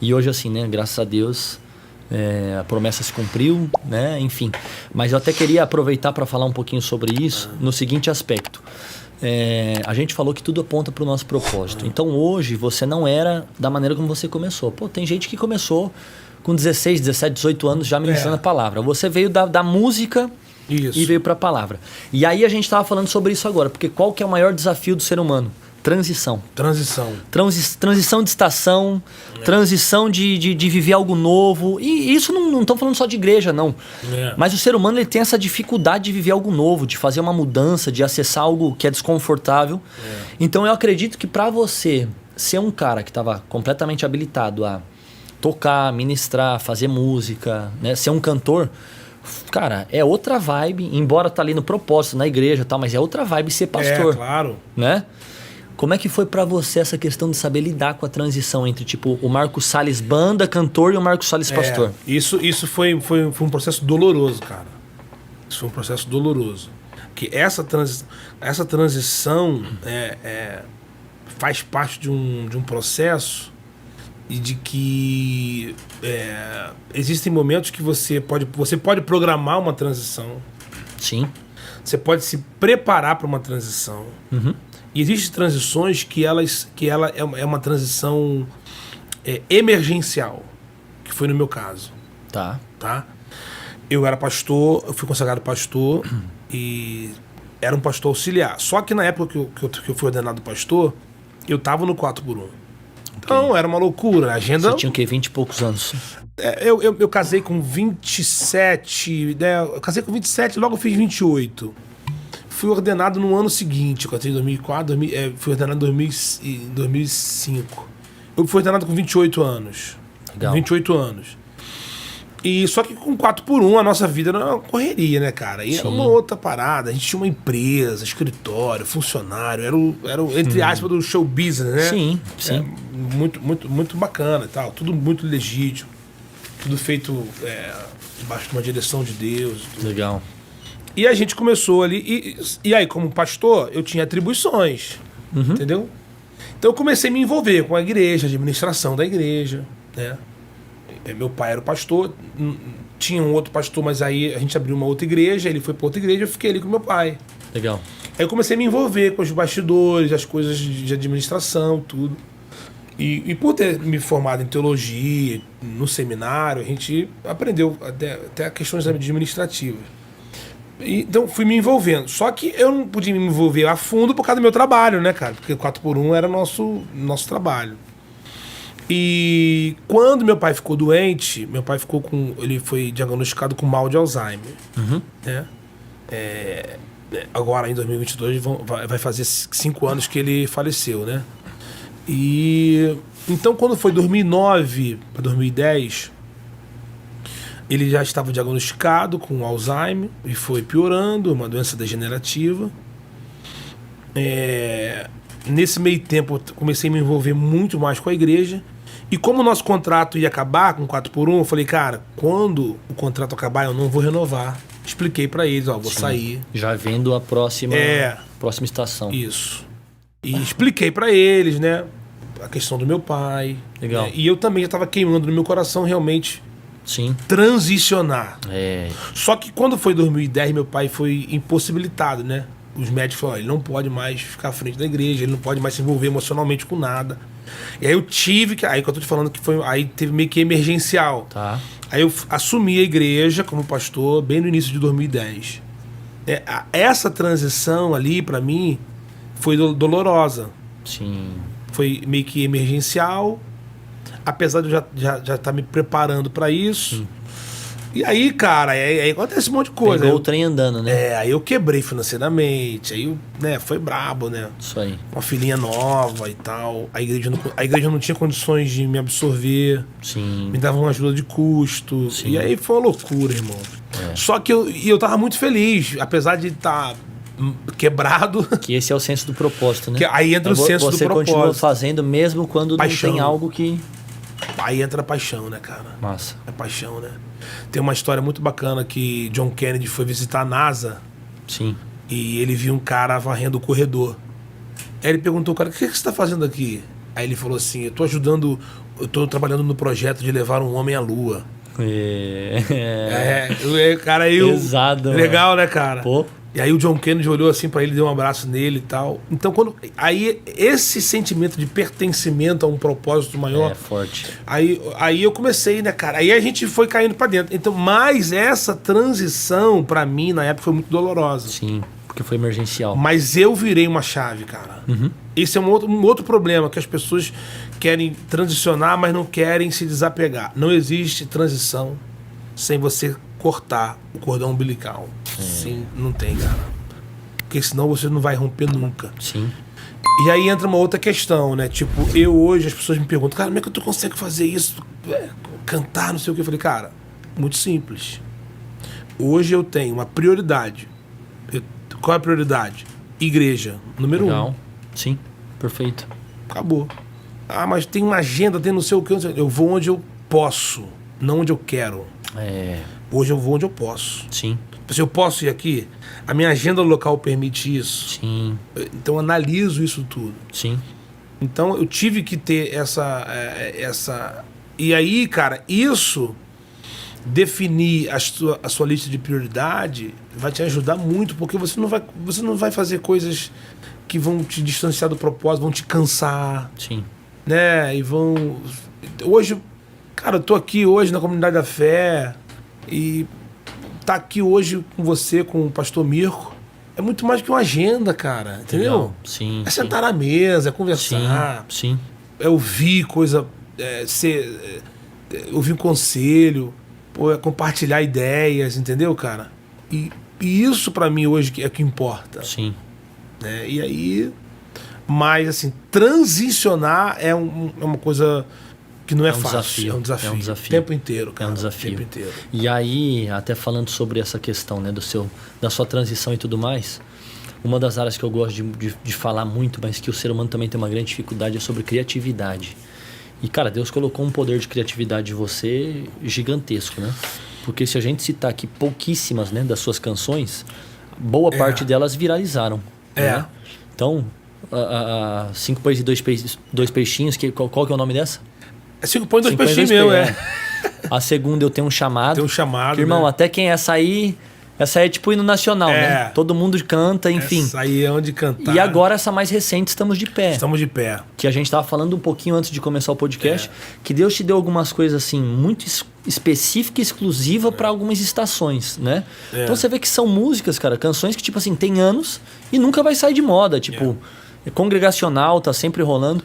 E hoje, assim, né? Graças a Deus, a promessa se cumpriu, né? Enfim. Mas eu até queria aproveitar para falar um pouquinho sobre isso no seguinte aspecto. A gente falou que tudo aponta para o nosso propósito. Então, hoje, você não era da maneira como você começou. Pô, tem gente que começou com 16, 17, 18 anos já ministrando a palavra. Você veio da música e veio para a palavra. E aí a gente estava falando sobre isso agora. Porque qual que é o maior desafio do ser humano? Transição. Transição de estação, transição de viver algo novo. E isso não estamos falando só de igreja, não. Mas o ser humano ele tem essa dificuldade de viver algo novo, de fazer uma mudança, de acessar algo que é desconfortável. Então eu acredito que para você ser um cara que estava completamente habilitado a tocar, ministrar, fazer música, né, ser um cantor, cara, é outra vibe, embora tá ali no propósito, na igreja e tal, mas é outra vibe ser pastor. Claro. Né? Como é que foi pra você essa questão de saber lidar com a transição entre, tipo, o Marcos Salles banda, cantor, e o Marcos Salles pastor? Isso foi um processo doloroso, cara. Isso foi um processo doloroso. Que essa transição faz parte de um processo e de que existem momentos que você pode programar uma transição. Sim. Você pode se preparar para uma transição. Uhum. E existem transições que ela é uma transição emergencial, que foi no meu caso. Tá. Eu era pastor, eu fui consagrado pastor e era um pastor auxiliar. Só que na época que eu fui ordenado pastor, eu estava no 4x1. Então era uma loucura. A agenda... Você tinha o quê? 20 e poucos anos? Eu casei com 27, né? Eu casei com 27, logo eu fiz 28. Fui ordenado no ano seguinte, eu casei em 2004, fui ordenado em 2005. Eu fui ordenado com 28 anos. Legal. 28 anos. E só que com 4x1 a nossa vida era uma correria, né, cara? E era uma outra parada. A gente tinha uma empresa, escritório, funcionário. Era o entre aspas, do show business, né? Sim. Muito bacana e tal. Tudo muito legítimo. Tudo feito debaixo de uma direção de Deus. Legal. E a gente começou ali, e aí como pastor, eu tinha atribuições, entendeu? Então eu comecei a me envolver com a igreja, a administração da igreja, né? Meu pai era o pastor, tinha um outro pastor, mas aí a gente abriu uma outra igreja, ele foi para outra igreja, eu fiquei ali com meu pai. Legal. Aí eu comecei a me envolver com os bastidores, as coisas de administração, tudo. E por ter me formado em teologia, no seminário, a gente aprendeu até questões administrativas. Então fui me envolvendo. Só que eu não podia me envolver a fundo por causa do meu trabalho, né, cara? Porque 4x1 era nosso trabalho. E quando meu pai ficou doente, ele foi diagnosticado com mal de Alzheimer. Né? Agora, em 2022, vai fazer 5 anos que ele faleceu, né? E então, quando foi 2009 para 2010... ele já estava diagnosticado com Alzheimer e foi piorando, uma doença degenerativa. Nesse meio tempo, eu comecei a me envolver muito mais com a igreja. E como o nosso contrato ia acabar com 4x1, eu falei, cara, quando o contrato acabar, eu não vou renovar. Expliquei para eles, vou sair. Já vendo a próxima estação. Isso. E expliquei para eles, né, a questão do meu pai. Legal. Né, e eu também já estava queimando no meu coração realmente... Sim. Transicionar. Só que quando foi 2010, meu pai foi impossibilitado, né? Os médicos falaram, ele não pode mais ficar à frente da igreja, ele não pode mais se envolver emocionalmente com nada. E aí eu tive que... Aí que eu tô te falando que foi... Aí teve meio que emergencial. Tá. Aí eu assumi a igreja como pastor bem no início de 2010. Essa transição ali, pra mim, foi dolorosa. Sim. Foi meio que emergencial. Apesar de eu já estar me preparando para isso. E aí, cara, aí acontece um monte de coisa. Pegou o trem andando, né? Aí eu quebrei financeiramente, aí, né, foi brabo, né? Isso aí. Uma filhinha nova e tal. A igreja não tinha condições de me absorver. Sim. Me dava uma ajuda de custo. Sim. E aí foi uma loucura, irmão. Só que eu tava muito feliz, apesar de estar quebrado. Que esse é o senso do propósito, né? Que aí entra o senso do propósito. Você continua fazendo mesmo quando paixão. Não tem algo que... Aí entra a paixão, né, cara? Massa. É paixão, né? Tem uma história muito bacana que John Kennedy foi visitar a NASA. Sim. E ele viu um cara varrendo o corredor. Aí ele perguntou ao cara, o que você está fazendo aqui? Aí ele falou assim, eu tô ajudando eu tô trabalhando no projeto de levar um homem à lua. Cara, aí Pesado, legal, né, cara? Pô. E aí o John Kennedy olhou assim pra ele, deu um abraço nele e tal. Então, aí esse sentimento de pertencimento a um propósito maior... É forte. Aí eu comecei, né, cara? Aí a gente foi caindo pra dentro. Então, mas essa transição, pra mim, na época, foi muito dolorosa. Sim, porque foi emergencial. Mas eu virei uma chave, cara. Esse é um outro problema, que as pessoas querem transicionar, mas não querem se desapegar. Não existe transição sem você cortar o cordão umbilical. Sim, não tem, cara. Porque senão você não vai romper nunca. Sim. E aí entra uma outra questão, né? Tipo, eu hoje, as pessoas me perguntam, cara, como é que tu consegue fazer isso? Cantar, não sei o que. Eu falei, cara, muito simples. Hoje eu tenho uma prioridade. Qual é a prioridade? Igreja, número Legal. 1. Sim, perfeito. Acabou. Ah, mas tem uma agenda, tem não sei o que. Eu vou onde eu posso, não onde eu quero. Hoje eu vou onde eu posso. Sim. Se eu posso ir aqui, a minha agenda local permite isso. Sim. Então eu analiso isso tudo. Sim. Então eu tive que ter essa... E aí, cara, isso, definir a sua lista de prioridade vai te ajudar muito, porque você não vai fazer coisas que vão te distanciar do propósito, vão te cansar. Sim. Né? E vão... Hoje, cara, eu tô aqui hoje na Comunidade da Fé e tá aqui hoje com você, com o pastor Mirko, é muito mais que uma agenda, cara. Entendeu? Legal. Sim. É sentar na mesa, é conversar. Sim. É ouvir coisa, ouvir um conselho, é compartilhar ideias, entendeu, cara? E isso pra mim hoje é que importa. Sim. Né? E aí, mas assim, transicionar é uma coisa que não é fácil. Desafio. É um desafio. É um desafio. O tempo inteiro, cara. É um desafio. O tempo inteiro. E aí, até falando sobre essa questão, né, da sua transição e tudo mais, uma das áreas que eu gosto de falar muito, mas que o ser humano também tem uma grande dificuldade, é sobre criatividade. E, cara, Deus colocou um poder de criatividade em você gigantesco, né? Porque se a gente citar aqui pouquíssimas, né, das suas canções, boa parte delas viralizaram. Né? Então, 5 pães e 2 peixinhos, qual que é o nome dessa? 5 pães e 2 peixinhos mesmo, A segunda eu tenho um chamado. Tem um chamado, que, irmão, né? até quem essa aí é tipo hino nacional, né? Todo mundo canta, enfim. Essa aí é onde cantar. E agora essa mais recente, Estamos de Pé. Estamos de Pé. Que a gente tava falando um pouquinho antes de começar o podcast, que Deus te deu algumas coisas assim, muito específica e exclusiva para algumas estações, né? Então você vê que são músicas, cara, canções que tipo assim, tem anos e nunca vai sair de moda, tipo, congregacional, tá sempre rolando.